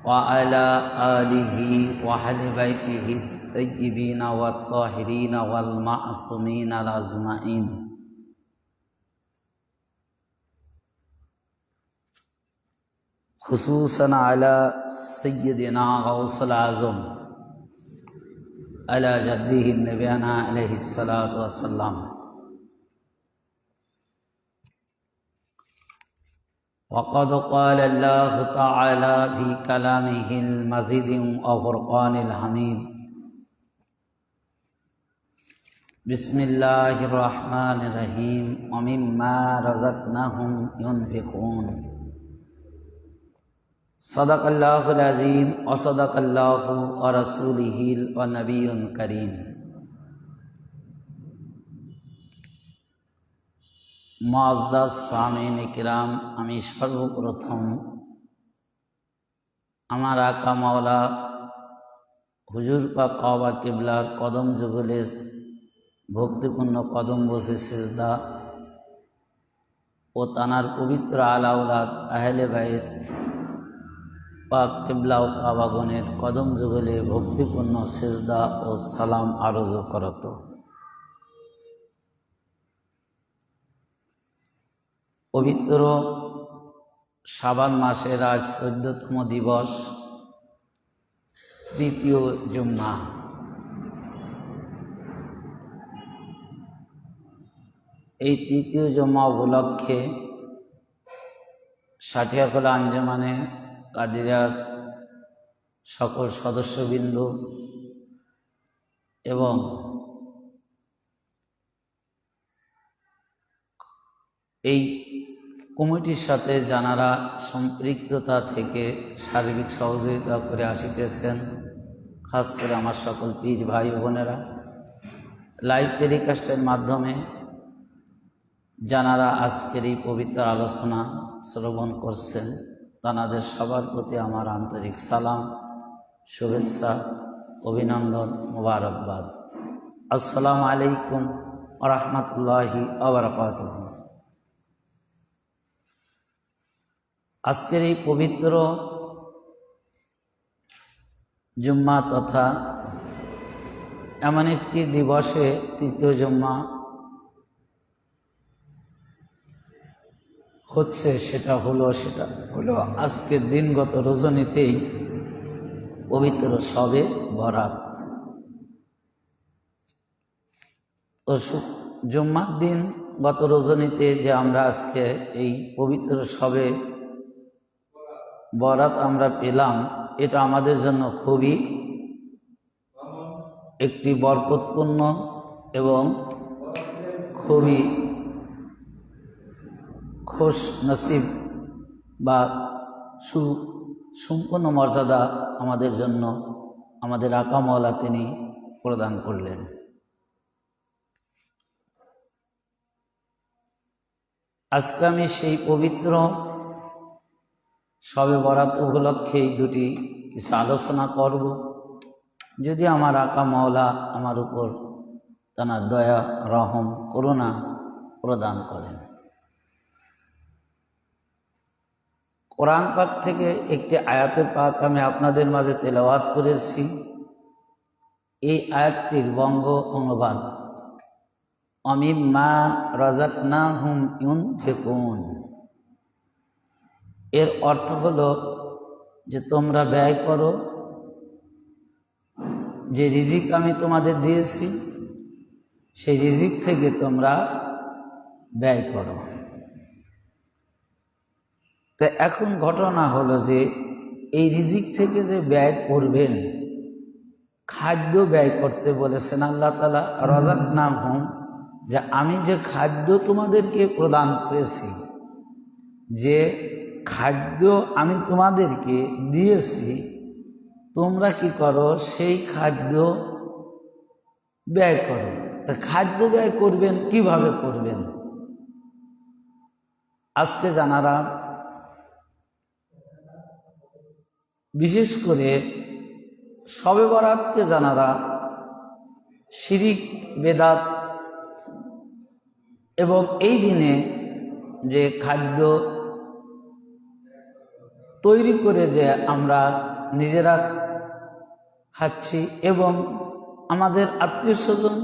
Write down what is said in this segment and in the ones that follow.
وعلى آله وأهل بيته الطيبين والطاهرين والمعصومين الأجمعين خصوصا على سيدنا غوث الأعظم على جده نبينا عليه الصلاة والسلام وقد قال الله تعالى في كلامه المجيد وفرقان الحميد بسم الله الرحمن الرحيم ومما رزقناهم ينفقون صدق الله العظيم وصدق الله ورسوله والنبي الكريم মুআজ্জাজ সামিন কিরাম, আমি সর্বপ্রথম আমার আকা মাওলা হুজুর পাক কাবা কিবলার কদম যুগলে ভক্তিপূর্ণ কদম বসে সিজদা ও তানার পবিত্র আলাউলাদ আহলে বাইত পাক কিবলা ও কাবাগণের কদম যুগলে ভক্তিপূর্ণ সিজদা ও সালাম আরজ করত। পবিত্র শাবান মাসের আজ 14তম দিবস, তৃতীয় জুম্মা। এই তৃতীয় জুম্মা উপলক্ষে সাটিয়াখোলা আঞ্জুমানে কাদিরিয়ার সকল সদস্যবৃন্দ এবং এই কমিটির সাথে যারা সম্পৃক্ততা থেকে সার্বিক সহযোগিতা করে আসিতেছেন, খাস করে আমার সকল পীর ভাই বোনেরা, লাইভ টেলিকাস্টের মাধ্যমে যারা আজকের এই পবিত্র আলোচনা শ্রবণ করছেন, তাদের সবার প্রতি আমার আন্তরিক সালাম, শুভেচ্ছা, অভিনন্দন, মোবারকবাদ। আসসালামু আলাইকুম ওয়া রাহমাতুল্লাহি ওয়া বারাকাতুহু। আজকের এই পবিত্র জুম্মা তথা এমন একটি দিবসে, তৃতীয় জুম্মা হচ্ছে, সেটা হলো আজকের দিনগত রজনীতেই পবিত্র শবে বরাত। তো জুম্মার দিন গত রজনীতে যে আমরা আজকে এই পবিত্র শবে বরাত আমরা পেলাম, এটা আমাদের জন্য খুবই একটি বরকতপূর্ণ এবং খুবই খুশ নসিব বা সুসম্পন্ন মর্যাদা আমাদের জন্য আমাদের আকা মাওলা তিনি প্রদান করলেন। আজকে আমি সেই পবিত্র শবে বরাত উপলক্ষে এই দুটি কিছু আলোচনা করব, যদি আমার আকা মাওলা আমার উপর তার দয়া, রহম, করুণা প্রদান করেন। কোরআন পাক থেকে একটি আয়াতে পাক আমি আপনাদের মাঝে তেলাওয়াত করেছি। এই আয়াতটির বঙ্গ অনুবাদ অমিম্মা রাযাকনাহুম ইউনফিকুন। এর অর্থ হলো যে তোমরা ব্যয় করো যে রিজিক আমি তোমাদের দিয়েছি, সেই রিজিক থেকে তোমরা ব্যয় করো। তো এখন ঘটনা হলো যে এই রিজিক থেকে যে ব্যয় করবেন, খাদ্য ব্যয় করতে বলেছেন আল্লাহ তাআলা। রাযাকনাহুম, যে আমি যে খাদ্য তোমাদেরকে প্রদান করেছি, যে খাদ্য আমি তোমাদেরকে দিয়েছি, তোমরা কি করো, সেই খাদ্য ব্যয় করো। তা খাদ্য ব্যয় করবেন কিভাবে করবেন? আজকে যারা বিশেষ করে শবে বরাতকে যারা শিরিক, বেদাত এবং এই দিনে যে খাদ্য তৈরি করে যে আমরা নিজেরা খাচ্ছি এবং আমাদের আত্মীয় স্বজন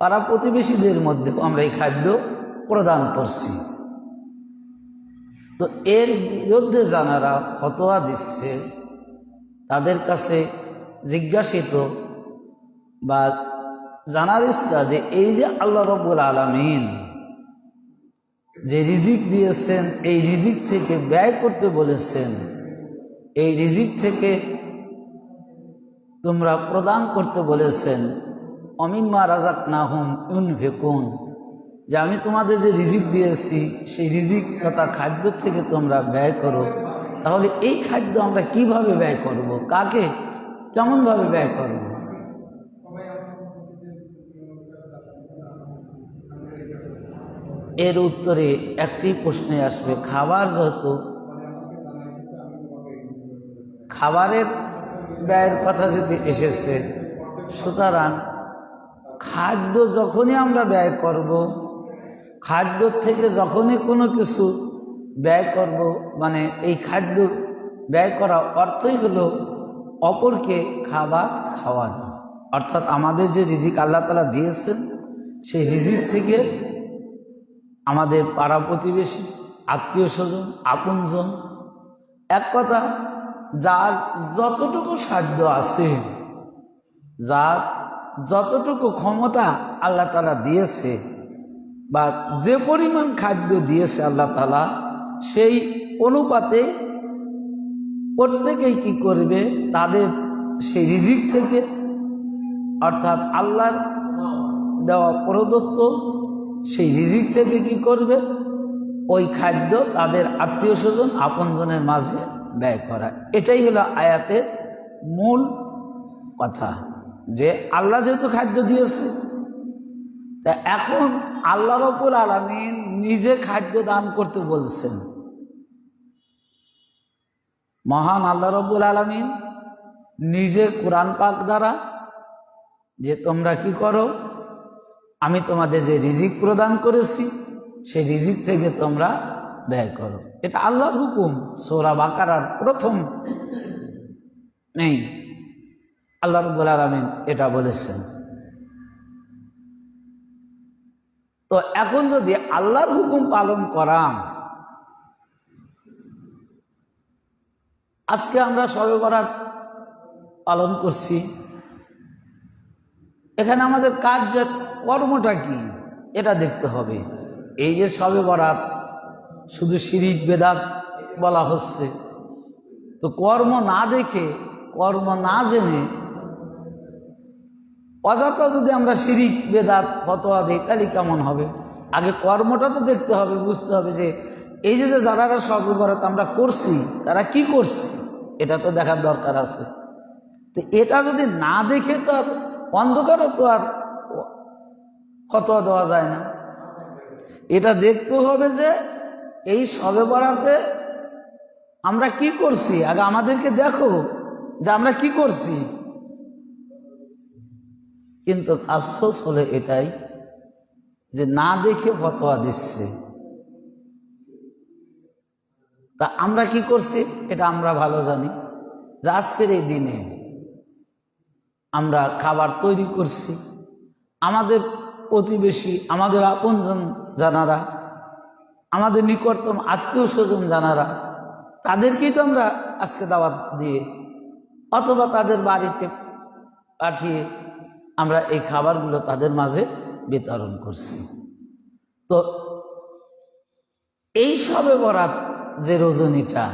পাড়া প্রতিবেশীদের মধ্যেও আমরা এই খাদ্য প্রদান করছি। তো এর বিরুদ্ধে যারা ফতোয়া দিচ্ছে তাদের কাছে জিজ্ঞাসিত বা জানার ইচ্ছা যে এই যে আল্লাহ রাব্বুল আলামিন যে রিজিক দিয়েছেন, এই রিজিক থেকে ব্যয় করতে বলেছেন, এই রিজিক থেকে তোমরা প্রদান করতে বলেছেন, অমিম্মা রাযাকনাহুম ইউনফিকুন, যে আমি তোমাদের যে রিজিক দিয়েছি সেই রিজিক তথা খাদ্য থেকে তোমরা ব্যয় করো। তাহলে এই খাদ্য আমরা কিভাবে ব্যয় করব, কাকে কেমনভাবে ব্যয় করব? এর উত্তরে একটি প্রশ্নে আসবে, খাবার যেহেতু খাবারের ব্যয়ের কথা যদি এসেছে, সুতরাং খাদ্য যখনই আমরা ব্যয় করব, খাদ্য থেকে যখনই কোনো কিছু ব্যয় করব, মানে এই খাদ্য ব্যয় করা অর্থই হলো অপরকে খাবার খাওয়ানো। অর্থাৎ আমাদের যে রিজিক আল্লাহ তাআলা দিয়েছেন সেই রিজিক থেকে আমাদের পাড়া প্রতিবেশী, আত্মীয় স্বজন, আপনজন, এক কথা যার যতটুকু সাধ্য আছে, যার যতটুকু ক্ষমতা আল্লাহ তাআলা দিয়েছে বা যে পরিমাণ খাদ্য দিয়েছে আল্লাহ তাআলা, সেই অনুপাতে প্রত্যেকেই কি করবে, তাদের সেই রিজিক থেকে অর্থাৎ আল্লাহর দেওয়া প্রদত্ত সেই রিজিক থেকে কি করবে, ওই খাদ্য তাদের আত্মীয় স্বজন আপনজনের মাঝে ব্যয় করা। এটাই হলো আয়াতের মূল কথা, যে আল্লাহ যেহেতু খাদ্য দিয়েছে, তা এখন আল্লাহ রাব্বুল আলামিন নিজে খাদ্য দান করতে বলছেন। মহান আল্লাহ রাব্বুল আলামিন নিজে কোরআন পাক দ্বারা যে তোমরা কি করো, আমি তোমাদের যে রিজিক প্রদান করেছি সেই রিজিক থেকে তোমরা ব্যয় করো। এটা আল্লাহর হুকুম। সূরা বাকারার প্রথম নেই আল্লাহ রাব্বুল আলামিন এটা বলেছেন। তো এখন যদি আল্লাহর হুকুম পালন করা, আজকে আমরা শবে বরাত পালন করছি, এখানে আমাদের কাজ কর্মটা কি এটা দেখতে হবে। এই যে শবে বরাত শুধু শিরিক বেদাত বলা হচ্ছে, তো কর্ম না দেখে, কর্ম না জেনে অযথা যদি আমরা শিরিক বেদাত ফতোয়া দিই তাহলে কেমন হবে? আগে কর্মটা তো দেখতে হবে, বুঝতে হবে যে এই যে যারা শবে বরাত আমরা করছি তারা কি করছে, এটা তো দেখার দরকার আছে। তো এটা যদি না দেখে তো আর অন্ধকারও তো আর ফতোয়া দেওয়া যায় না। এটা দেখতে হবে যে এই শবে বরাতে আমরা কি করছি, আগে আমাদেরকে দেখো যে আমরা কি করছি। কিন্তু আফসোস হলে এটাই যে না দেখে ফতোয়া দিচ্ছে। তা আমরা কি করছি এটা আমরা ভালো জানি, যে আজকের এই দিনে আমরা খাবার তৈরি করছি, আমাদের প্রতিবেশী, আমাদের আপনজন জানারা, আমাদের নিকটতম আত্মীয় স্বজন জানারা, তাদেরকেই তো আমরা আজকে দাওয়াত দিয়ে অথবা তাদের বাড়িতে পাঠিয়ে আমরা এই খাবারগুলো তাদের মাঝে বিতরণ করছি। তো এই শবে বরাত যে রজনীটা,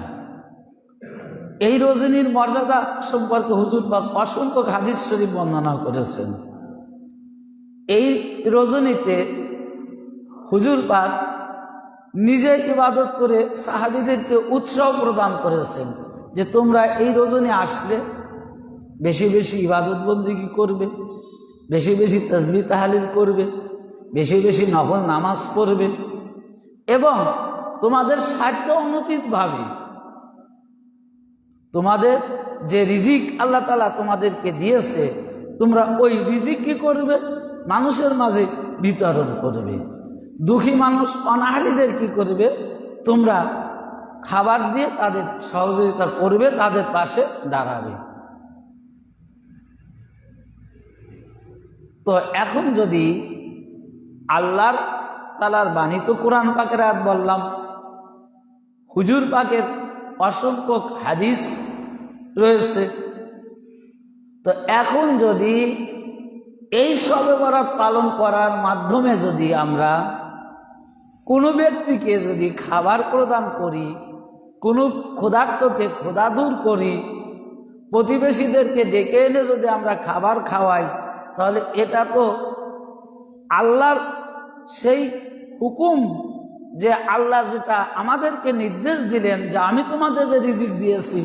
এই রজনীর মর্যাদা সম্পর্কে হুজুর পাক অসংখ্য হাদিস শরীফ বর্ণনা করেছেন। এই রজনীতে হুজুর পাক নিজে ইবাদত করে সাহাবীদেরকে উৎসাহ প্রদান করেছেন যে তোমরা এই রজনী আসলে বেশি বেশি ইবাদত বন্দেগী করবে, বেশি বেশি তাসবিহ তাহলিল করবে, বেশি বেশি নফল নামাজ পড়বে এবং তোমাদের স্বার্থ অনুচিতভাবে তোমাদের যে রিজিক আল্লাহ তাআলা তোমাদেরকে দিয়েছে, তোমরা ওই রিজিক কি করবে, মানুষের মাঝে বিতরণ করবে। দুঃখী মানুষ অনাহারীদের কি করবে, তোমরা খাবার দিয়ে তাদের সহযোগিতা করবে, তাদের পাশে দাঁড়াবে। তো এখন যদি আল্লাহর তাআলার বাণী তো কোরআন পাকের আয়াত বললাম, হুজুর পাকের অসংখ্য হাদিস রয়েছে, তো এখন যদি এই শবে বরাত পালন করার মাধ্যমে যদি আমরা কোনো ব্যক্তিকে যদি খাবার প্রদান করি, কোনো ক্ষুধার্তকে ক্ষুধা দূর করি, প্রতিবেশীদেরকে ডেকে এনে যদি আমরা খাবার খাওয়াই, তাহলে এটা তো আল্লাহর সেই হুকুম, যে আল্লাহ যেটা আমাদেরকে নির্দেশ দিলেন যে আমি তোমাদের যে রিজিক দিয়েছি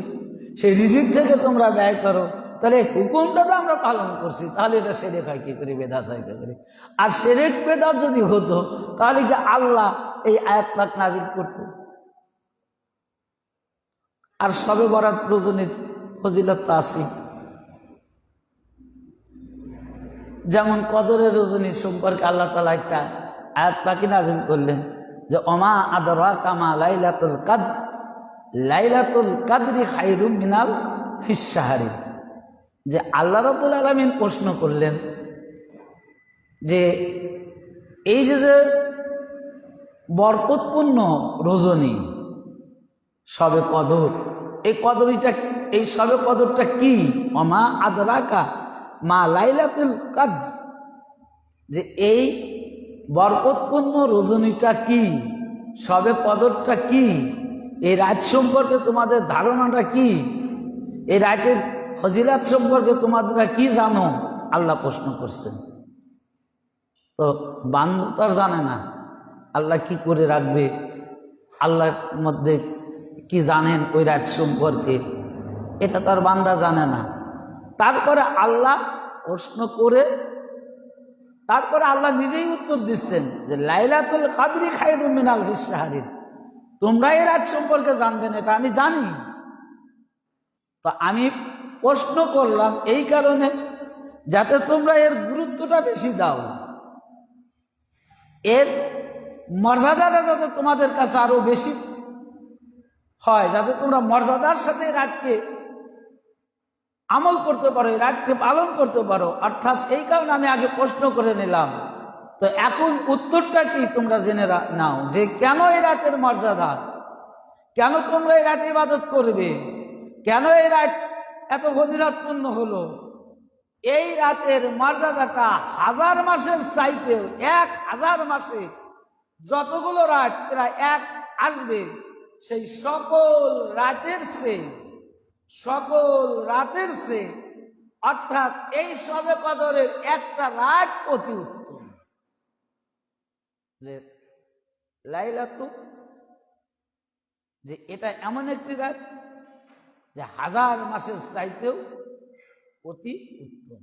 সেই রিজিক থেকে তোমরা ব্যয় করো, তাহলে হুকুমটা তো আমরা পালন করছি, তাহলে এটা শিরক হয় কি করে, বেদাত হয় কি করে? আর শিরক বেদাত যদি হতো তাহলে যে আল্লাহ এই আয়াত পাক নাজিল করত? আর শবে বরাত রজনীর ফজিলত তো আছে, যেমন কদরের রজনী সম্পর্কে আল্লাহ তাআলা একটা আয়াত পাকি নাজিল করলেন যে ওমা আদরাকা মা লাইলাতুল কদর, লাইলাতুল কদরি খায়রুম মিনাল ফিস শাহরি। যে আল্লাহ রাব্বুল আলামিন প্রশ্ন করলেন যে এই যে বরকতপূর্ণ রজনী শবে কদর, এই শবে কদরটা কি? ওমা আদরাকা মা লাইলাতুল কদর, যে এই বরকতপূর্ণ রজনীটা কি, শবে কদরটা কি, এই রাত সম্পর্কে তোমাদের ধারণাটা কি, এই রাতের ফজিলাত সম্পর্কে তোমাদেরা কি জানো? আল্লাহ প্রশ্ন করছেন। তো বান্দা তো আর জানে না আল্লাহ কি করে রাখবে, আল্লাহর মধ্যে কি জানেন ওই রাত সম্পর্কে, এটা তার বান্দা জানে না। তারপরে আল্লাহ প্রশ্ন করে তারপরে আল্লাহ নিজেই উত্তর দিচ্ছেন যে লাইলাতুল কদরি খায়রুম মিন আলফিস শাহরি, তোমরা এই রাত সম্পর্কে জানবেন, এটা আমি জানি। তো আমি প্রশ্ন করলাম এই কারণে যাতে তোমরা এর গুরুত্বটা বেশি দাও, এর মর্যাদাটা যাতে তোমাদের কাছে আরো বেশি হয়, যাতে তোমরা মর্যাদার সাথে রাতকে আমল করতে পারো, এই রাতকে পালন করতে পারো। অর্থাৎ এই কারণে আমি আগে প্রশ্ন করে নিলাম। তো এখন উত্তরটা কি তোমরা জেনে নাও, যে কেন এই রাতের মর্যাদা, কেন তোমরা এই রাতে ইবাদত করবে, কেন এই রাত এত ফজিলতপূর্ণ হলো। এই রাতের মর্যাদাটা 1000 মাসের চাইতেও, 1000 মাসে যতগুলো রাত প্রায় এক আসবে, সেই সকল রাতের চেয়ে অর্থাৎ এই শবে কদরের একটা রাত অতি উত্তম। যে লাইলাতুল, যে এটা এমন একটি রাত যে 1000 মাসের চাইতেও অতি উত্তম।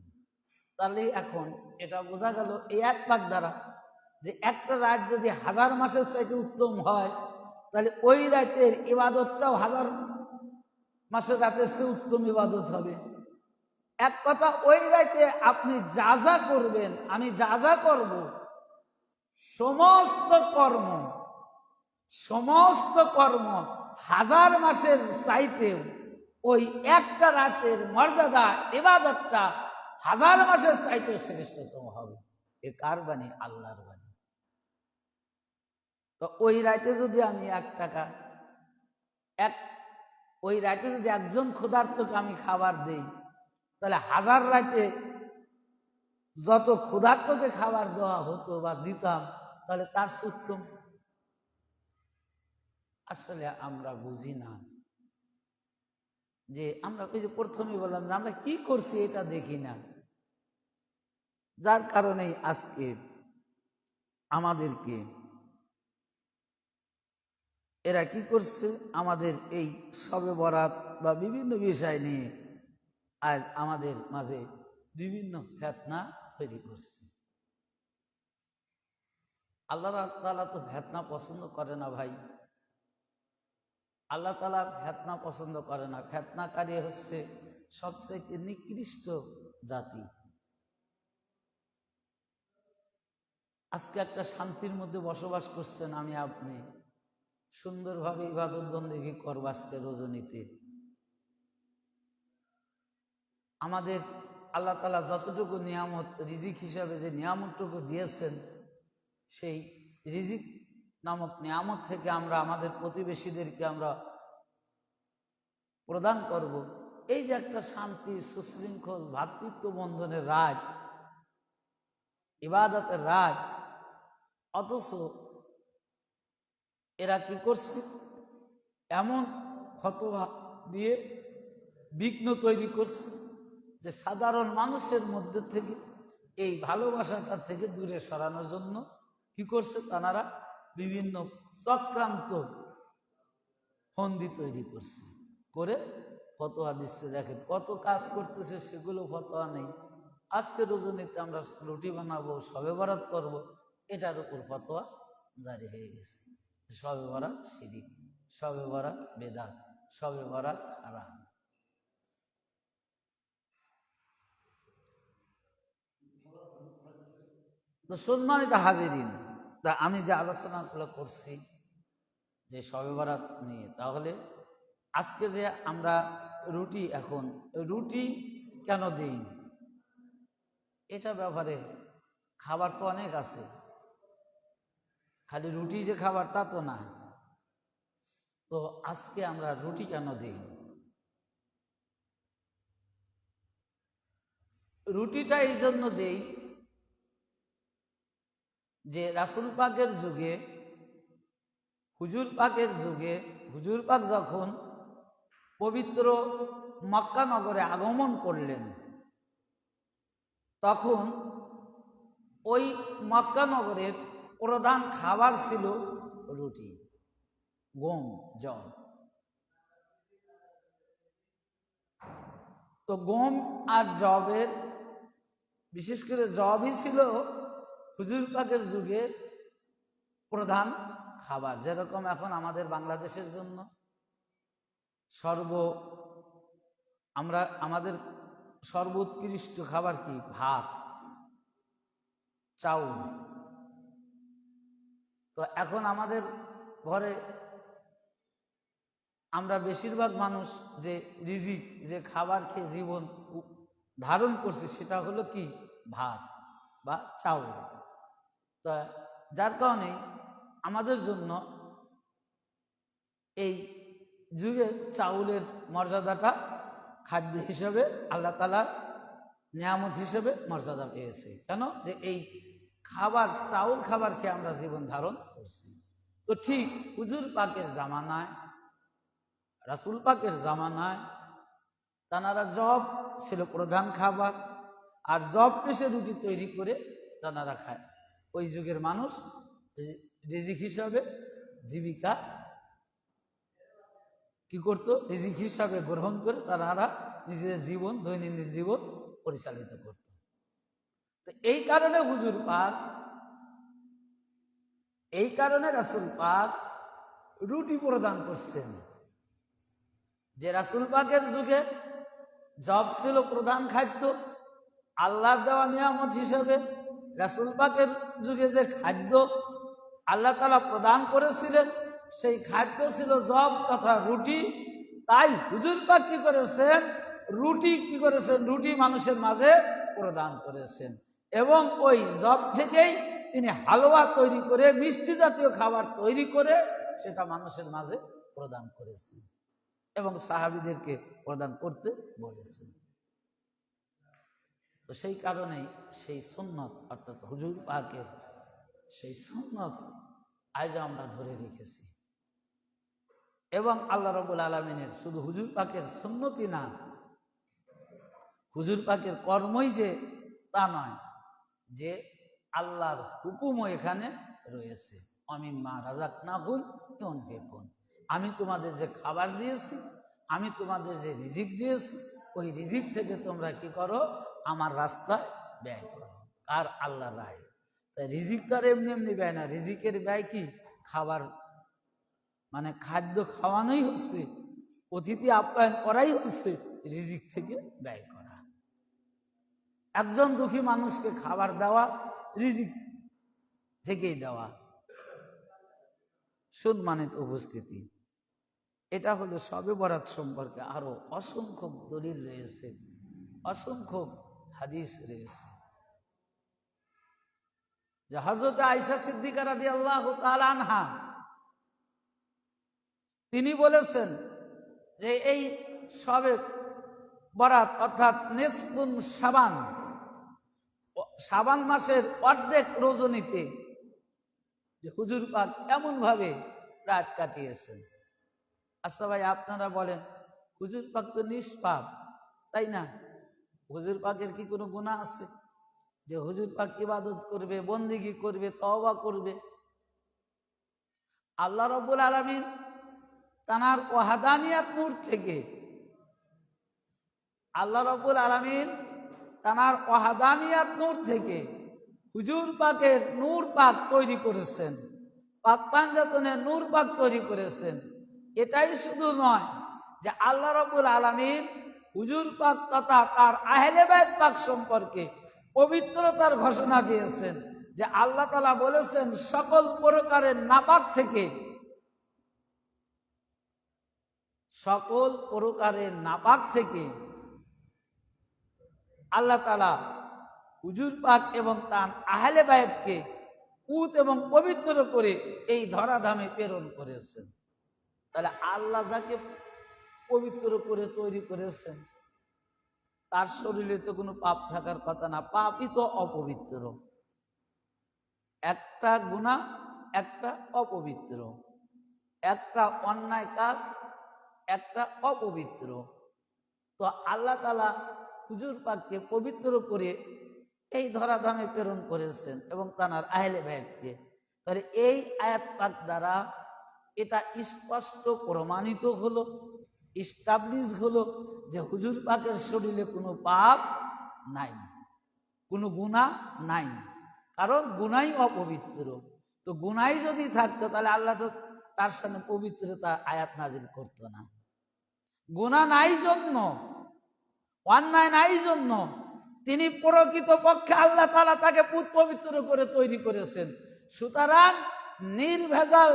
তাহলে এখন এটা বোঝা গেল এই এক পাক দ্বারা যে একটা রাত যদি 1000 মাসের চাইতে উত্তম হয়, তাহলে ওই রাতের ইবাদতটাও 1000 মাসের রাতের চেয়ে উত্তম ইবাদত হবে। এক কথা, ওই রাতে আপনি যা যা করবেন, আমি যা যা করব, সমস্ত কর্ম 1000 মাসের চাইতেও ওই একটা রাতের মর্যাদা, ইবাদতটা 1000 মাসের চাইতেও শ্রেষ্ঠতম হবে। এ কার বাণী? আল্লাহর বাণী। তো ওই রাতে যদি আমি ওই রাতে যদি একজন ক্ষুধার্তকে আমি খাবার দেই, তাহলে 1000 রাতে যত ক্ষুধার্তকে খাবার দেওয়া হতো বা দিতাম, তাহলে তার উত্তম। আসলে আমরা বুঝি না, যে আমরা ওই যে প্রথমে বললাম যে আমরা কি করছি এটা দেখি না, যার কারণে আজকে আমাদেরকে এরা কি করছে, আমাদের এই শবে বরাত বা বিভিন্ন বিষয় নিয়ে আজ আমাদের মাঝে বিভিন্ন ফিতনা তৈরি করছে। আল্লাহ তাআলা তো ফিতনা পছন্দ করে না ভাই, আল্লাহ তাআলা ফিতনা পছন্দ করে না। ফিতনাকারী হচ্ছে সবচেয়ে নিকৃষ্ট জাতি। আজকে একটা শান্তির মধ্যে বসবাস করছেন আমি আপনি, সুন্দরভাবে ইবাদত বন্দেগী করবো আজকে রজনীতে। আমাদের আল্লাহ তাআলা যতটুকু নিয়ামত রিজিক হিসাবে যে নিয়ামতটুকু দিয়েছেন, সেই রিজিক নামক নিয়ামত থেকে আমরা আমাদের প্রতিবেশীদেরকে আমরা প্রদান করব। এই যে একটা শান্তি, সুশৃঙ্খল ভ্রাতৃত্ব বন্ধনের রাজ, ইবাদতের রাজ, অথচ এরা কি করছে? এমন ফতোয়া দিয়ে বিঘ্ন তৈরি করছে যে সাধারণ মানুষের মধ্যে থেকে এই ভালোবাসাটা থেকে দূরে সরানোর জন্য কি করছে? তারা বিভিন্ন চক্রান্ত ফন্দি তৈরি করছে, করে ফতোয়া দিচ্ছে। দেখেন কত কাজ করতেছে, সেগুলো ফতোয়া নেই। আজকে রজনীতে আমরা রুটি বানাবো, শবে বরাত করবো, এটার উপর ফতোয়া জারি হয়ে গেছে। শবে বরাত শিরিক, শবে বরাত বেদাত, শবে বরাত হারাম। তো সম্মানিত হাজিরিন, তা আমি যে আলোচনাগুলো করছি যে শবে বরাত নিয়ে, তাহলে আজকে যে আমরা রুটি, এখন রুটি কেন দিই? এটা ব্যাপারে খাবার তো অনেক আছে, খালি রুটি যে খাবার তা তো না। তো আজকে আমরা রুটি কেন দিই? রুটিটা এই জন্য দেই যে রাসূল পাকের যুগে, হুজুর পাকের যুগে, হুজুর পাক যখন পবিত্র মক্কা নগরে আগমন করলেন, তখন ওই মক্কা নগরের প্রধান খাবার ছিল রুটি, গম, জব। তো গম আর জবের, বিশেষ করে জবই ছিল হুজুর পাকের যুগে প্রধান খাবার। যেরকম এখন আমাদের বাংলাদেশের জন্য আমাদের সর্বোৎকৃষ্ট খাবার কি? ভাত, চাউল। তো এখন আমাদের ঘরে আমরা বেশিরভাগ মানুষ যে রিজিক, যে খাবার খেয়ে জীবন ধারণ করছে, সেটা হলো কি? ভাত বা চাউল। তো যার কারণে আমাদের জন্য এই যুগে চাউলের মর্যাদাটা খাদ্য হিসেবে আল্লাহ তাআলা নিয়ামত হিসেবে মর্যাদা পেয়েছে। কেন? যে এই খাবার, চাউল খাবার খেয়ে আমরা জীবন ধারণ করছি। তো ঠিক হুজুর পাকের জামানায়, রাসূল পাকের জামানায় তানারা জব ছিল প্রধান খাবার, আর জব পেশে রুটি তৈরি করে তানারা খায়। ওই যুগের মানুষ রিজিক হিসাবে, জীবিকা কি করত? রিজিক হিসাবে গ্রহণ করে তারা নিজেদের জীবন, দৈনন্দিন জীবন পরিচালিত করত। তো এই কারণে হুজুর পাক, এই কারণে রাসূল পাক রুটি প্রদান করছেন। যে রাসূল পাকের যুগে জব ছিল প্রধান খাদ্য, আল্লাহর দেওয়া নিয়ামত হিসেবে রাসূল পাকের যুগে যে খাদ্য আল্লাহ তাআলা প্রদান করেছিলেন, সেই খাদ্য ছিল জব তথা রুটি। তাই হুজুর পাক কি করেছেন? রুটি কি করেছেন? রুটি মানুষের মাঝে প্রদান করেছেন, এবং ওই জব থেকেই তিনি হালুয়া তৈরি করে, মিষ্টি জাতীয় খাবার তৈরি করে সেটা মানুষের মাঝে প্রদান করেছেন এবং সাহাবীদেরকে প্রদান করতে বলেছেন। তো সেই কারণেই সেই সুন্নত, অর্থাৎ হুজুর পাকের সেই সুন্নত আজ আমরা ধরে রেখেছি। এবং আল্লাহ রাব্বুল আলামিনের শুধু হুজুর পাকের সুন্নতি না, হুজুর পাকের কর্মই যে তা নয়, যে আল্লাহর হুকুমও এখানে রয়েছে। অমিম্মা রাযাকনাহুম ইউনফিকুন, আমি তোমাদের যে খাবার দিয়েছি, আমি তোমাদের যে রিজিক দিয়েছি, ওই রিজিক থেকে তোমরা কি করো? আমার রাস্তায় ব্যয় করো। আর আল্লাহ রায়, তাই রিজিক তার এমনি এমনি ব্যয় না। রিজিকের ব্যয় কি? খাবার, মানে খাদ্য খাওয়ানোই হচ্ছে, অতিথি আপ্যায়ন করাই হচ্ছে রিজিক থেকে ব্যয় করা। একজন দুঃখী মানুষকে খাবার দেওয়া রিজিক থেকেই দেওয়া। সম্মানিত উপস্থিতি, এটা হলো শবে বরাত সম্পর্কে আরো অসংখ্য দলিল রয়েছে, অসংখ্য হাদিস রয়েছে। যে হযরত আয়েশা সিদ্দিকা রাদিয়াল্লাহু তাআলা আনহা তিনি বলেছেন যে এই শবে বরাত অর্থাৎ নিসফুন শাবান, শাবান মাসের অর্ধেক রজনীতে যে হুজুর পাক এমন ভাবে রাত কাটিয়েছেন। আচ্ছা ভাই, আপনারা বলেন হুজুর পাক তো নিষ্পাপ, তাই না? হুজুর পাকের কি কোনো গুনাহ আছে যে হুজুর পাক ইবাদত করবে, বন্দেগী করবে, তওবা করবে? আল্লাহ রাব্বুল আলামিন তানার ওয়াহদানিয়াত নূর থেকে, আল্লাহ রাব্বুল আলামিন তানার ওয়াহদানিয়াত নূর থেকে হুজুর পাকের নূর পাক তৈরি করেছেন, পাক পাঞ্জাতনের নূর পাক তৈরি করেছেন। এটাই শুধু নয় যে আল্লাহ রাব্বুল আলামিন হুজুর পাক তথা তার আহলে বাইত পাক সম্পর্কে পবিত্রতার ঘোষণা দিয়েছেন, যে আল্লাহ তাআলা বলেছেন সকল প্রকারের নাপাক থেকে, সকল প্রকারের নাপাক থেকে আল্লাহ তাআলা হুজুর পাক এবং তার আহলে বায়াতকে পুত এবং পবিত্র করে এই ধরাধামে প্রেরণ করেছেন। তাহলে আল্লাহ যাকে পবিত্র করে তৈরি করেছেন তার শরীরে তো কোনো পাপ থাকার কথা না। পাপই তো অপবিত্র, একটা গুনাহ, একটা অপবিত্র, একটা অন্যায় কাজ, একটা অপবিত্র। তো আল্লাহ তাআলা হুজুর পাককে পবিত্র করে এই ধরাধামে প্রেরণ করেছেন এবং তার আহলে বায়াতকে। তাহলে এই আয়াত পাক দ্বারা এটা স্পষ্ট প্রমাণিত হলো, ইস্টাবলিশ হলো যে হুজুর পাকের শরীরে কোনো পাপ নাই, কোনো গুনাহ নাই, কারণ গুনাহই অপবিত্র। তো গুনাহই যদি থাকতো তাহলে আল্লাহ তো তার সামনে পবিত্রতা আয়াত নাজিল করতো না। গুনাহ নাই জন্য, অন্যায় নাই জন্য তিনি প্রকৃত পক্ষে আল্লাহ তাআলা তাকে পুত পবিত্র করে তৈরি করেছেন। সুতরাং নির্ভেজাল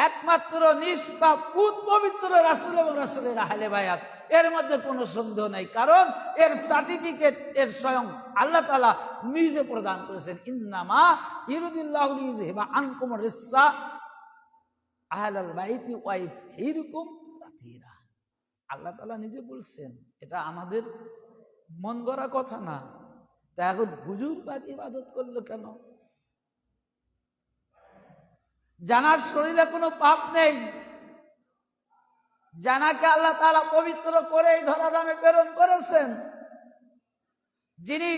একমাত্র নিষ্পাপ পুত পবিত্র রাসূল এবং রাসূলের আহলে বায়াত, এর মধ্যে কোনো সন্দেহ নাই, কারণ এর সার্টিফিকেট এর স্বয়ং আল্লাহ তাআলা নিজে প্রদান করেছেন। ইন্নামা ইউরিদুল্লাহু লিইয়ুযহিবা আনকুম রিসসা আহলাল বাইতি ওয়া ইউতহিরুকুম তাতহীরা। আল্লাহ তাআলা নিজে বলছেন, এটা আমাদের মন গড়া কথা না। তা এখন হুজুর পাক ইবাদত করলো কেন? জানার শরীরে কোনো পাপ নেই, জানাকে আল্লাহ তাআলা পবিত্র করে এই ধরাধামে প্রেরণ করেছেন, যিনি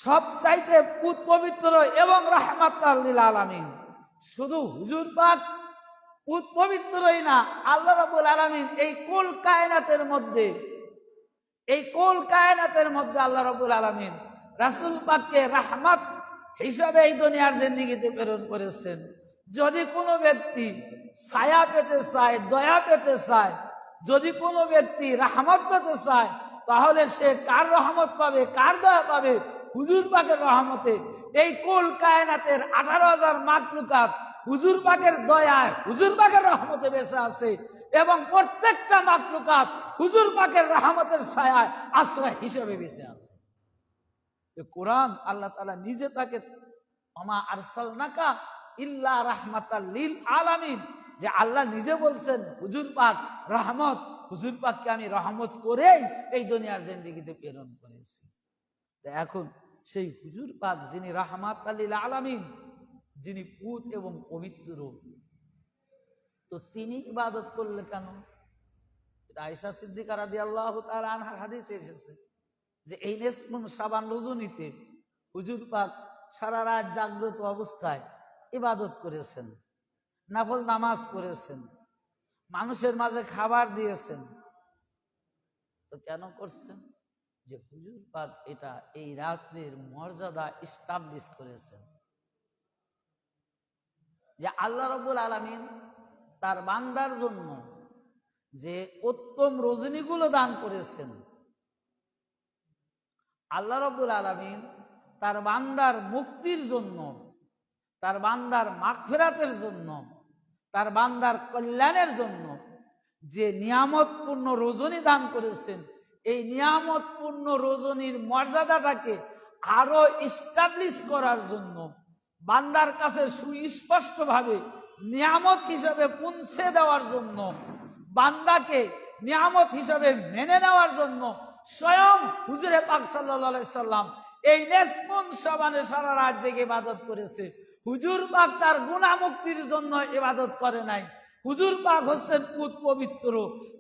সবচাইতে পুত পবিত্র এবং রাহমাতাল লিল আলামিন। শুধু হুজুর পাক পুত পবিত্রই না, আল্লাহ রাব্বুল আলামিন এই কুল কায়নাতের মধ্যে, এই কুল কায়নাতের মধ্যে আল্লাহ রাব্বুল আলামিন রাসূল পাককে রাহমাত হিসাবে এই দুনিয়ার জিন্দেগিতে প্রেরণ করেছেন। যদি কোনো ব্যক্তি ছায়া পেতে চায়, দয়া পেতে চায়, যদি কোনো ব্যক্তি রহমত পেতে চায়, তাহলে সে কার রহমত পাবে, কার দয়া পাবে? হুজুর পাকের রহমতে। এই কুল কায়নাতের 18,000 মাখলুকাত হুজুর পাকের দয়ায়, হুজুর পাকের রহমতে বেঁচে আছে, এবং প্রত্যেকটা মাখলুকাত হুজুর পাকের রহমতের ছায়ায় আশ্রয় হিসেবে বেঁচে আছে। কোরআন আল্লাহ তাআলা নিজে তাকে ওমা আরসালনাকা ইল্লা রাহমাতাল লিল আলামিন, যে আল্লাহ নিজে বলছেন হুজুর পাক রহমত, হুজুর পাককে আমি রহমত করেই এই দুনিয়ার জিন্দেগিতে প্রেরণ করেছি। তো এখন সেই হুজুর পাক যিনি রাহমাতাল লিল আলামিন, যিনি পুত এবং পবিত্র, তো তিনি ইবাদত করলে কেন? আয়েশা সিদ্দিকা রাদিয়াল্লাহু তাআলা আনহার হাদিসে এসেছে যে এই নিসফুন শাবান রজনীতে হুজুর পাক সারা রাত জাগ্রত অবস্থায় ইবাদত করেছেন, নফল নামাজ পড়েছেন, মানুষের মাঝে খাবার দিয়েছেন। তো কেন করছেন? যে হুজুর পাক এটা এই রাত্রের মর্যাদা এস্টাবলিশ করেছেন, যে আল্লাহ রাব্বুল আলামিন তার বান্দার জন্য যে উত্তম রজনীগুলো দান করেছেন, আল্লাহ রাব্বুল আলামিন তার বান্দার মুক্তির জন্য, তার বান্দার মাগফিরাতের জন্য তার বান্দার কল্যাণের জন্য যে নিয়ামতপূর্ণ রজনী দান করেছেন, এই নিয়ামতপূর্ণ রজনীর মর্যাদাটাকে আরো ইস্টাবলিশ করার জন্য, বান্দার কাছে সুস্পষ্টভাবে নিয়ামত হিসাবে পৌঁছে দেওয়ার জন্য, বান্দাকে নিয়ামত হিসাবে মেনে নেওয়ার জন্য স্বয়ং হুজুরে পাক সাল্লাল্লাহু আলাইহি সাল্লাম এই নেসমুন শাবানে সারা রাত জেগে ইবাদত করেছে। হুজুর পাক তার গুনাহ মুক্তির জন্য ইবাদত করে নাই। হুজুর পাক হচ্ছেন পুত পবিত্র,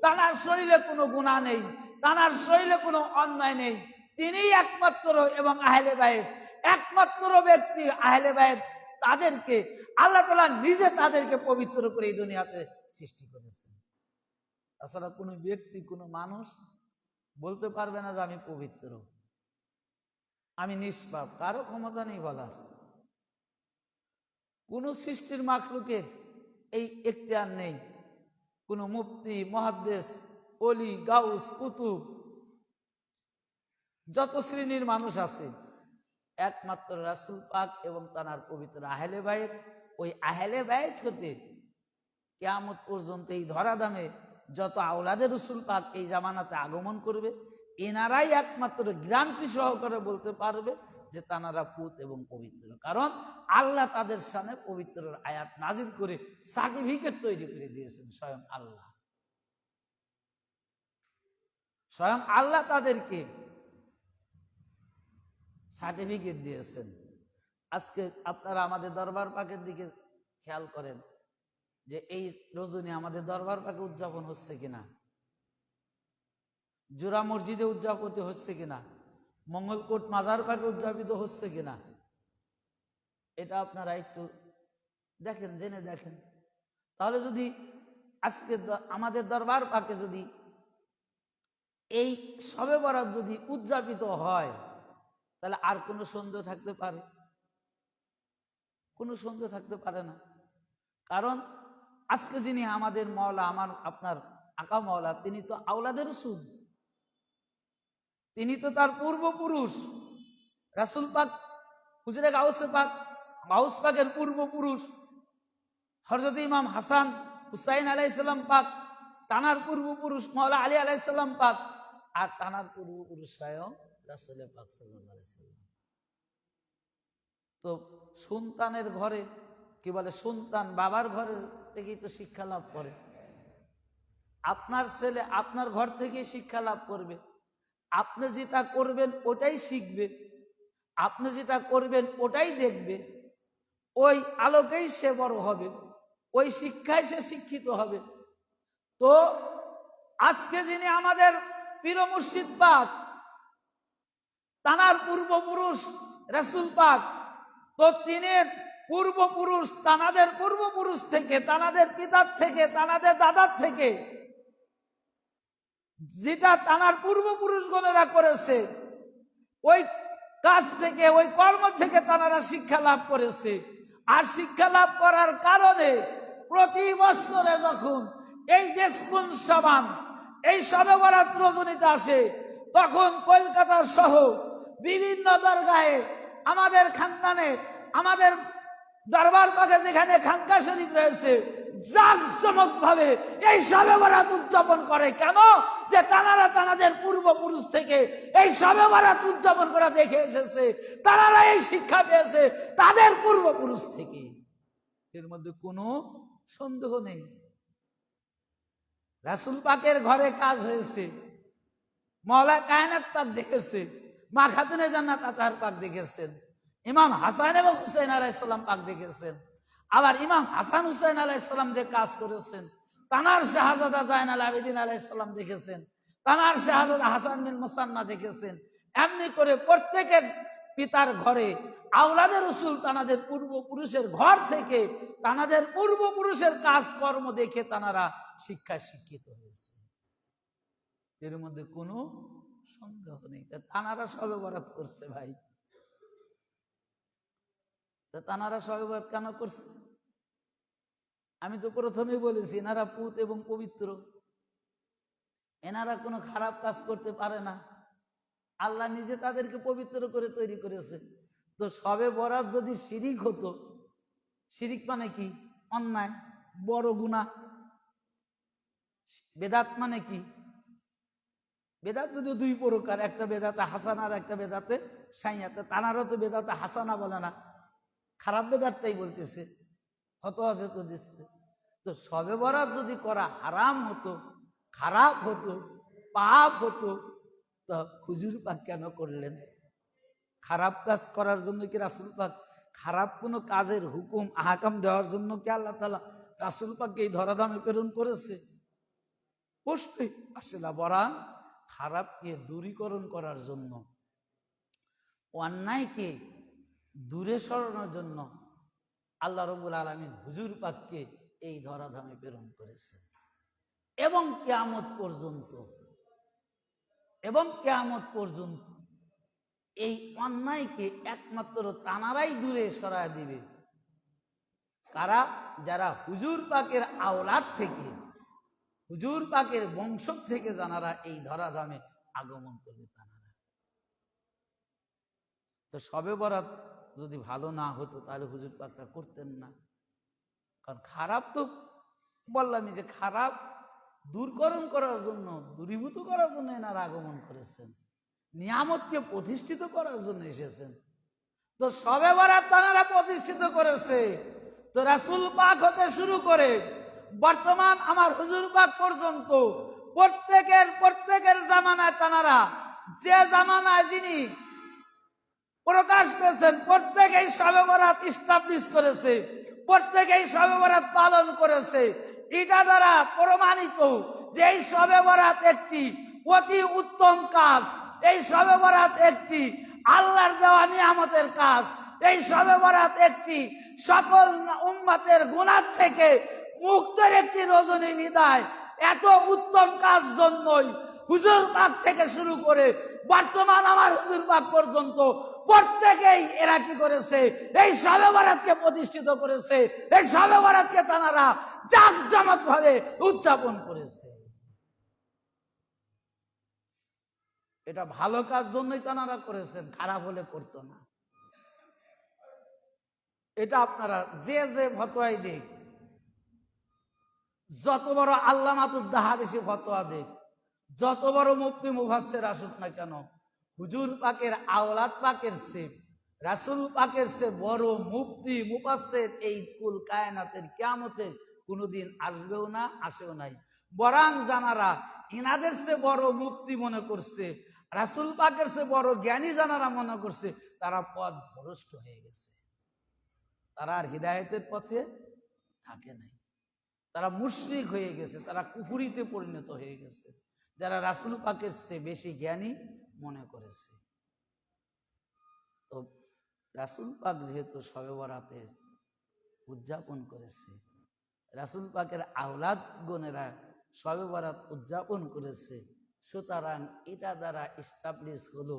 তার শরীরে কোনো গুনাহ নেই, তার শরীরে কোনো অন্যায় নেই। তিনিই একমাত্র এবং আহলে বাইত, একমাত্র ব্যক্তি আহলে বাইত, তাদেরকে আল্লাহ তাআলা নিজে তাদেরকে পবিত্র করে এই দুনিয়াতে সৃষ্টি করেছেন। তাছাড়া কোনো ব্যক্তি, কোনো মানুষ বলতে পারবে না যে আমি পবিত্র, আমি নিষ্পাপ, কারো ক্ষমতা নেই বলার। কোন সৃষ্টির মাখলুকের এই এখতিয়ার নেই। কোন মুফতি, মুহাদ্দিস, ওলি, গাউস, কুতুব, যত শ্রেণীর মানুষ আছে, একমাত্র রাসূল পাক এবং তার পবিত্র আহলে বাইত, ওই আহলে বাইত হতে কিয়ামত পর্যন্ত এই ধরাধামে যত আওলাদে রাসূল পাক এই জামানাতে আগমন করবে, এনারাই একমাত্র গ্যারান্টি সহকারে বলতে পারবে যে তানারা পুত এবং পবিত্র। কারণ আল্লাহ তাদের সামনে পবিত্র আয়াত নাজিল করে সার্টিফিকেট তৈরি করে দিয়েছেন। স্বয়ং আল্লাহ, স্বয়ং আল্লাহ তাদেরকে সার্টিফিকেট দিয়েছেন। আজকে আপনারা আমাদের দরবার পাকের দিকে খেয়াল করেন যে এই রজনী আমাদের দরবার পাকে উদযাপন হচ্ছে কিনা, জোড়া মসজিদে উদযাপিত হচ্ছে কিনা, মঙ্গলকোট মাজার পাকে উদযাপিত হচ্ছে কিনা, এটা আপনারা একটু দেখেন, জেনে দেখেন। তাহলে যদি আজকে আমাদের দরবার পাকে যদি এই শবে বরাত যদি উদযাপিত হয়, তাহলে আর কোনো সন্দেহ থাকতে পারে? কোনো সন্দেহ থাকতে পারে না। কারণ আজকে যিনি আমাদের মাওলা, আমার আপনার আকা মাওলা, তিনি তো আওলাদে রাসূল, তিনি তো তার পূর্বপুরুষ। রাসূল পাক হুজুরে গাউসে পাক, গাউস পাকের পূর্বপুরুষ হযরত ইমাম হাসান হুসাইন আলাইহিস সালাম পাক, তানার পূর্বপুরুষ মাওলা আলী আলাইহিস সালাম পাক, আর তানার পূর্বপুরুষ স্বয়ং রাসূল পাক সাল্লাল্লাহু আলাইহি সাল্লাম। তো সন্তানের ঘরে কি বলে, সন্তান বাবার ঘরে থেকেই তো শিক্ষা লাভ করে। আপনার ছেলে আপনার ঘর থেকেই শিক্ষা লাভ করবে। আপনি যেটা করবেন ওটাই শিখবে, আপনি যেটা করবেন ওটাই দেখবে, ওই আলোকেই সে বড় হবে, ওই শিক্ষায় সে শিক্ষিত হবে। তো আজকে যিনি আমাদের পীর মুর্শিদ পাক, তানার পূর্বপুরুষ রাসূল পাক, তো তিনি পূর্বপুরুষ, তানাদের পূর্বপুরুষ থেকে, তানাদের পিতার থেকে, তানাদের দাদার থেকে যেটা তানার পূর্বপুরুষগণেরা করেছে, ওই কাজ থেকে, ওই কর্ম থেকে তানারা শিক্ষা লাভ করেছে। আর শিক্ষা লাভ করার কারণে প্রতি বছরে যখন এই নেসমুন শাবান, এই শবে বরাত রজনীতে আসে, তখন কলকাতা সহ বিভিন্ন দরগাহে, আমাদের খানদানে, আমাদের দরবার পাকে যেখানে খানকা শরীফ রয়েছে, জাঁকজমক ভাবে এই শবে বরাত উদযাপন করে। কেন? যে তানারা তানাদের পূর্বপুরুষ থেকে এই শবে বরাত উদযাপন করা দেখে এসেছে, তানারা এই শিক্ষা পেয়েছে তাদের পূর্বপুরুষ থেকে। এর মধ্যে কোনো সন্দেহ নেই। রাসূল পাকের ঘরে কাজ হয়েছে, মাওলা কায়নাত পাক দেখেছে, মা খাতুনে জান্নাত আতাহার পাক দেখেছেন, ইমাম হাসান এবং হুসাইন আলাইহিস সালাম পাক দেখেছেন। আবার ইমাম হাসান হুসাইন আলাইহিস সালাম যে কাজ করেছেন, তানার শাহজাদা জায়নাল আবেদিন আলাইহিস সালাম দেখেছেন, তানার শাহজাদা হাসান বিন মুসান্না দেখেছেন। এমনি করে প্রত্যেকের পিতার ঘরে আওলাদে রাসূল তানাদের পূর্বপুরুষের ঘর থেকে তানাদের পূর্বপুরুষের কাজকর্ম দেখে তানারা শিক্ষায় শিক্ষিত হয়েছে। এর মধ্যে কোনো সন্দেহ নেই। তানারা শবে বরাত করছে ভাই, তানারা শবে বরাত কেন করছে? আমি তো প্রথমেই বলেছি, এনারা পুত এবং পবিত্র, এনারা কোনো খারাপ কাজ করতে পারে না। আল্লাহ নিজে তাদেরকে পবিত্র করে তৈরি করেছে। তো শবে বরাত যদি শিরিক হতো, শিরিক মানে কি? অন্যায়। বড় গুনাহ। বেদাত মানে কি? বেদাত যদি দুই প্রকার, একটা বেদাতে হাসানা আর একটা বেদাতে সাইয়াতে। তানারও তো বেদাতে হাসানা বলে না, খারাপ বেদাতটাই বলতেছে, ফতোয়া যেহেতু দিচ্ছে। তো শবে বরাত যদি করা হারাম হতো, খারাপ হতো, পাপ হতো, তো হুজুর পাক কেন করলেন? খারাপ কাজ করার জন্য কি রাসূল পাক, খারাপ কোনো কাজের হুকুম আহকাম দেওয়ার জন্য কি আল্লাহ তাআলা রাসূল পাককে এই ধরাধামে প্রেরণ করেছে? প্রশ্নই আসে না। বরং খারাপকে দূরীকরণ করার জন্য, অন্যায়কে দূরে সরানোর জন্য আল্লাহ রাব্বুল আলামিন হুজুর পাককে এই ধরাধামে প্রেরণ করেছে। এবং কিয়ামত পর্যন্ত এই অন্যায়কে একমাত্র তানারাই দূরে সরায় দিবে কারা? যারা হুজুর পাকের আওলাদ থেকে, হুজুর পাকের বংশ থেকে যারা এই ধরাধামে আগমন করবে তারা। তো শবে বরাত যদি ভালো না হতো তাহলে হুজুর পাকরা করতেন না। কারণ খারাপ তো বললামই যে খারাপ দূরকরণ করার জন্য, দূরীভূত করার জন্য এনারা আগমন করেছেন, নিয়ামতকে প্রতিষ্ঠিত করার জন্য এসেছেন। তো শবে বরাত তারা প্রতিষ্ঠিত করেছে। তো রাসূল পাক হতে শুরু করে বর্তমান আমার হুজুর পাক পর্যন্ত প্রত্যেকের জামানায় তারা, যে জামানায় যিনি প্রকাশ পেয়েছেন, প্রত্যেকেই শবে বরাত ইস্টাবলিশ করেছে, প্রত্যেকেই শবে বরাত পালন করেছে। এটা দ্বারা প্রমাণিত যে এই শবে বরাত একটি অতি উত্তম কাজ, এই শবে বরাত একটি আল্লাহর দেওয়া নিয়ামতের কাজ, এই শবে বরাত একটি সকল উম্মতের গুনাহ থেকে মুক্তের একটি রজনী বিদায়। এত উত্তম কাজ জন্যই হুজুর পাক থেকে শুরু করে বর্তমান আমার হুজুর পাক পর্যন্ত প্রত্যেকেই এরা কি করেছে? এই শবে বরাতকে প্রতিষ্ঠিত করেছে, এই শবে বরাতকে তারা জাঁকজমক ভাবে উদযাপন করেছে। এটা ভালো কাজ জন্যই তারা করেছেন, খারাপ হলে করতো না। এটা আপনারা যে ফতোয়াই দেখ, যত বড় আল্লামাতুদ দাহারিসি ফতোয়া দেখ, যত বড় মুফতি মুফাসসির আসুক না কেন, হুজুর পাকের আওলাদ পাকের সে, রাসূল পাকের সে বড় মুফতি মুফাসসির এই কুল কায়নাতের কিয়ামতে কোনোদিন আসবেও না, আসেও নাই। বরং জানারা ইনাদের সে বড় মুফতি মনে করছে, রাসূল পাকের সে বড় জ্ঞানী জানারা মনে করছে, তারা পথ ভ্রষ্ট হয়ে গেছে, তারা আর হিদায়াতের পথে থাকে নাই, তারা মুশরিক হয়ে গেছে, তারা কুফরিতে পরিণত হয়ে গেছে, যারা রাসূল পাকের চেয়ে বেশি জ্ঞানী মনে করেছে। তো রাসূল পাক যেহেতু শবে বরাতের উদযাপন করেছে, রাসূল পাকের আওলাদ গণেরা শবে বরাত উদযাপন করেছে, সুতরাং এটা দ্বারা এস্টাবলিশ হলো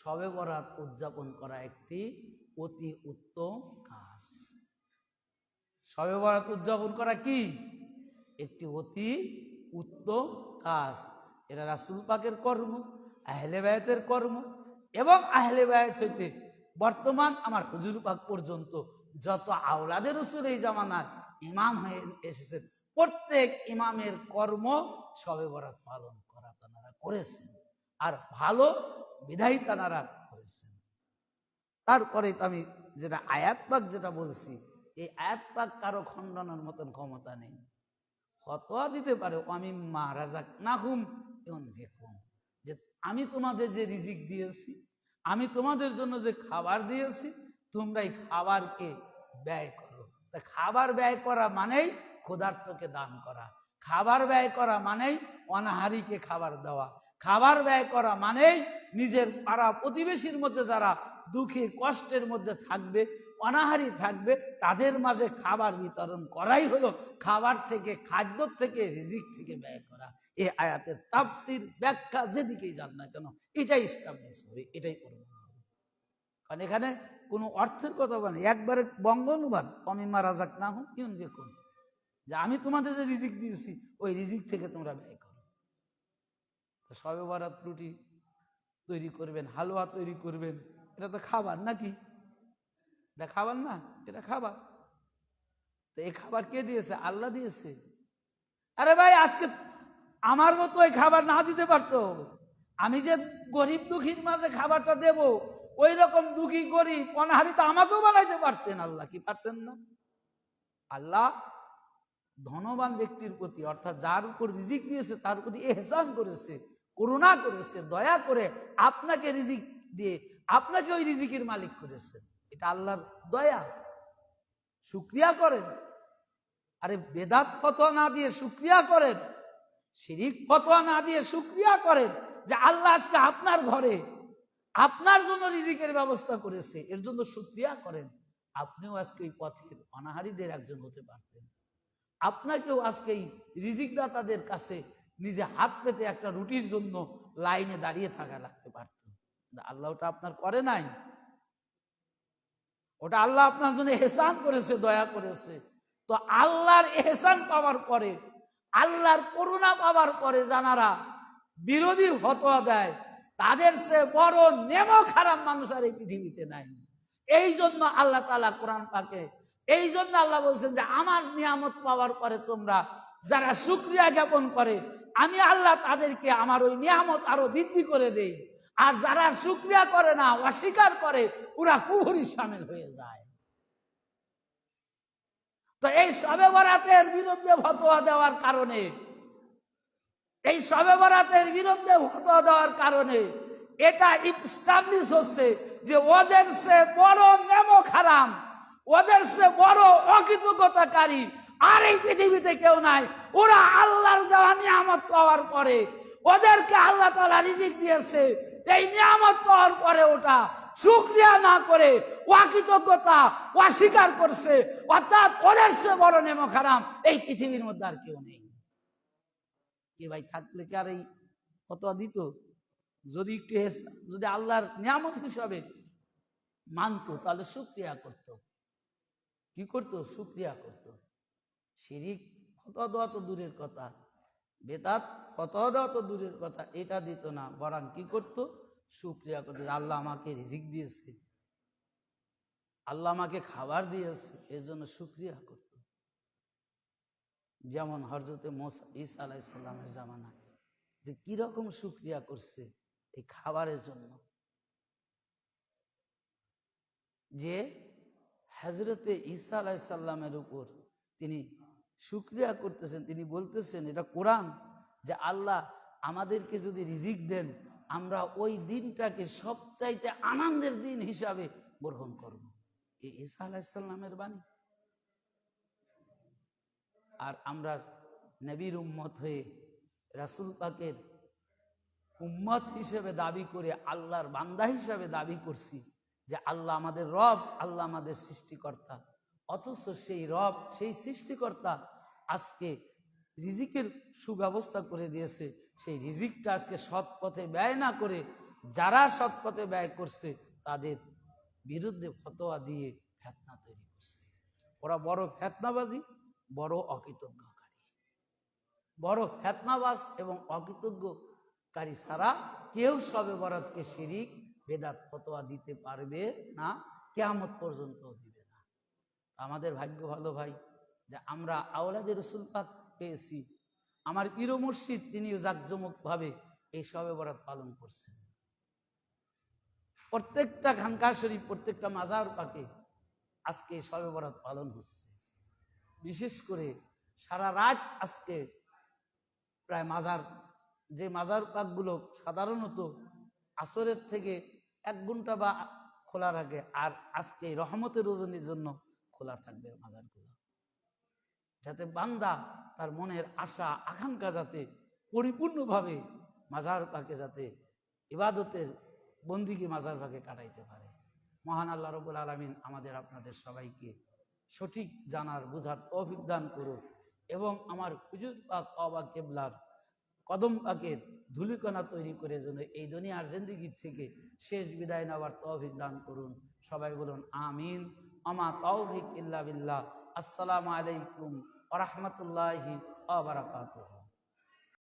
শবে বরাত উদযাপন করা একটি অতি উত্তম কাজ। শবে বরাত উদযাপন করা কি একটি অতি উত্তম কাজ। এটা রাসূল পাকের কর্ম, আহলে বায়াতের কর্ম, এবং আহলে বায়াত হইতে বর্তমান আমার হুজুর পাক পর্যন্ত যত আওলাদে রাসূল এই জামানার ইমাম হয়ে এসেছেন, প্রত্যেক ইমামের কর্ম শবে বরাত পালন করা তারা করেছেন, আর ভালো বিধায়ী তারা করেছেন। তারপরে আমি যেটা আয়াত পাক যেটা বলছি, এই আয়াত পাক কারো খণ্ডনের মতন ক্ষমতা নেই। ফতোয়া দিতে পারে ওয়ামিম্মা রাযাকনাহুম ইউনফিকুন, যে আমি তোমাদের যে রিজিক দিয়েছি, আমি তোমাদের জন্য যে খাবার দিয়েছি, তোমরা এই খাবারকে ব্যয় করো। তা খাবার ব্যয় করা মানেই ক্ষুধার্তকে দান করা, খাবার ব্যয় করা মানেই অনাহারীকে খাবার দেওয়া, খাবার ব্যয় করা মানেই নিজের পাড়া প্রতিবেশীর মধ্যে যারা দুঃখী কষ্টের মধ্যে থাকবে, অনাহারী থাকবে, তাদের মাঝে খাবার বিতরণ করাই হলো খাবার থেকে, খাদ্য থেকে, রিজিক থেকে ব্যয় করা। এই আয়াতের তাফসীর ব্যাখ্যা যেদিকেই যান না কেন এটাই এস্টাবলিশ হবে, এটাই প্রমাণ হবে। কারণ এখানে কোনো অর্থের কথা বলে, একবারে বঙ্গ অনুবাদ, ওয়ামিম্মা রাযাকনাহুম ইউনফিকুন, যে আমি তোমাদের যে রিজিক দিয়েছি ওই রিজিক থেকে তোমরা ব্যয় করো। শবে বরাত রুটি তৈরি করবেন, হালুয়া তৈরি করবেন, এটা তো খাবার নাকি? এটা খাবার না? এটা খাবার। তো এই খাবার কে দিয়েছে? আল্লাহ দিয়েছে। আরে ভাই, আজকে আমার মতো এই খাবার না দিতে পারতো? আমি যে গরিব দুঃখীর মাঝে খাবারটা দেব, ওই রকম দুঃখী গরিব অনাহারি তো আমাকেও বানাইতে পারতেন। আল্লাহ কি পারতেন না? আল্লাহ ধনবান ব্যক্তির প্রতি, অর্থাৎ যার উপর রিজিক দিয়েছে তার প্রতি ইহসান করেছে, করুণা করেছে, দয়া করে আপনাকে রিজিক দিয়ে আপনাকে ওই রিজিকের মালিক করেছে। এটা আল্লাহর দয়া। শুকরিয়া করেন। আরে বেদাত ফতোয়া না দিয়ে শুকরিয়া করেন, শিরিক ফতোয়া না দিয়ে শুকরিয়া করেন যে আল্লাহ আজকে আপনার ঘরে আপনার জন্য রিজিকের ব্যবস্থা করেছে, এর জন্য শুকরিয়া করেন। আপনিও আজকে এই পথের অনাহারীদের একজন হতে পারতেন। আপনাকেও আজকে এই রিজিকদাতাদের কাছে নিজে হাত পেতে একটা রুটির জন্য লাইনে দাঁড়িয়ে থাকা লাগতে পারত। আল্লাহ ওটা আপনার করে নাই। ওটা আল্লাহ আপনার জন্য এহসান করেছে, দয়া করেছে। তো আল্লাহর এহসান পাওয়ার পরে, আল্লাহর করুণা পাওয়ার পরে যারা বিরোধী ফতোয়া দেয়, তাদের সে বড় নেমক হারাম মানুষ আর এই পৃথিবীতে নাই। এই জন্য আল্লাহ তাআলা কোরআন পাকে, এই জন্য আল্লাহ বলছেন যে আমার নিয়ামত পাওয়ার পরে তোমরা যারা শুকরিয়া জ্ঞাপন করে, আমি আল্লাহ তাদেরকে আমার ওই নিয়ামত আরো বৃদ্ধি করে দেই। আর যারা শুকরিয়া করে না, অস্বীকার করে, ওরা কুফরি শামিল হয়ে যায়। তো এই শবে বরাতের বিরুদ্ধে ফতোয়া দেওয়ার কারণে, এই শবে বরাতের বিরুদ্ধে ফতোয়া দেওয়ার কারণে এটা ইস্টাবলিশ হচ্ছে যে ওদের সে বড় নেমক হারাম, ওদের সে বড় অকৃতজ্ঞতাকারী আর এই পৃথিবীতে কেউ নাই। ওরা আল্লাহর দেওয়া নিয়ামত পাওয়ার পরে, ওদেরকে আল্লাহ তাআলা রিজিক দিয়েছে, এই নিয়ামত পাওয়ার পরে ওটা শুকরিয়া না করে অকৃতজ্ঞতা অস্বীকার করছে। অর্থাৎ ওদের সে বড় নেমক হারাম এই পৃথিবীর মধ্যে আর কেউ নেই। কি ভাই, থাকলে কি আর এই ফতোয়া দিত? যদি একটু যদি আল্লাহর নিয়ামত হিসাবে মানতো, তাহলে শুকরিয়া করত। কি করত? শুকরিয়া করত। শিরিক ফতোয়া দেওয়া তো দূরের কথা, বেদাত ফতোয়া দেওয়া তো দূরের কথা, এটা দিত না। বরং কি করত? শুকরিয়া করত। আল্লাহ আমাকে রিজিক দিয়েছে, আল্লাহ আমাকে খাবার দিয়েছে, এর জন্য শুকরিয়া করত। যেমন হযরতে ঈসা আলাইহিস সালামের জামানায় যে কিরকম শুকরিয়া করছে এই খাবারের জন্য, যে হযরতে ঈসা আলাইহিস সালামের উপর তিনি শুকরিয়া করতেছেন। তিনি বলতেছেন, এটা কোরআন, যে আল্লাহ আমাদেরকে যদি রিজিক দেন, আমরা ওই দিনটাকে সবচাইতে আনন্দের দিন হিসাবে গ্রহণ করব। এই ঈসা আলাইহিস সালামের বাণী। আর আমরা নবীর উম্মত হয়ে রাসূল পাকের উম্মত হিসেবে দাবি করে, আল্লাহর বান্দা হিসেবে দাবি করছি যে আল্লাহ আমাদের রব, আল্লাহ আমাদের সৃষ্টিকর্তা। অথচ সেই রব, সেই সৃষ্টিকর্তা আজকে রিজিকের সুব্যবস্থা করে দিয়েছে। সেই রিজিকটা আজকে সৎ পথে ব্যয় না করে যারা সৎ পথে ব্যয় করছে, তাদের বিরুদ্ধে ফতোয়া দিয়ে ফিতনা তৈরি করছে। ওরা বড় ফিতনাবাজি, বড় অকৃতজ্ঞকারী। বড় ফিতনাবাজ এবং অকৃতজ্ঞকারী ছাড়া কেউ শবে বরাতকে শিরিক বেদাত ফতোয়া দিতে পারবে না, কিয়ামত পর্যন্ত দিবে না। আমাদের ভাগ্য ভালো ভাই যে আমরা আওলাদে রাসূল পাক পেয়েছি। আমার পীর মুর্শিদ তিনি জাকজমক ভাবে এই শবে বরাত পালন করছেন। প্রত্যেকটা খানকা শরীফ, প্রত্যেকটা মাজার পাকে আজকে শবে বরাত পালন হচ্ছে। বিশেষ করে সারা রাত আজকে প্রায় যে মাজার পাকগুলো সাধারণত আসরের থেকে 1 ঘন্টা বা খোলা রাখে, আর আজকে রহমতের রজনীর জন্য খোলা থাকবে মাজারগুলো, যাতে বান্দা তার মনের আশা আকাঙ্ক্ষা যাতে পরিপূর্ণভাবে মাজার পাকে যাতে ইবাদতের বন্দিকে মাজার পাকে কাটাইতে পারে। মহান আল্লাহ রাব্বুল আলামিন আমাদের আপনাদের সবাইকে সঠিক জানার বুঝার তৌফিক দান করুন, এবং আমার হুজুর পাক কাবা কিবলার কদম পাকের ধুলিকণা তৈরি করে যেন এই দুনিয়ার জিন্দেগি থেকে শেষ বিদায় নেওয়ার তৌফিক দান করুন। সবাই বলুন আমিন। আমা তৌফিক ইল্লা বিল্লাহ। আসসালামু আলাইকুম ওয়া রাহমাতুল্লাহি ওয়া বারাকাতুহু।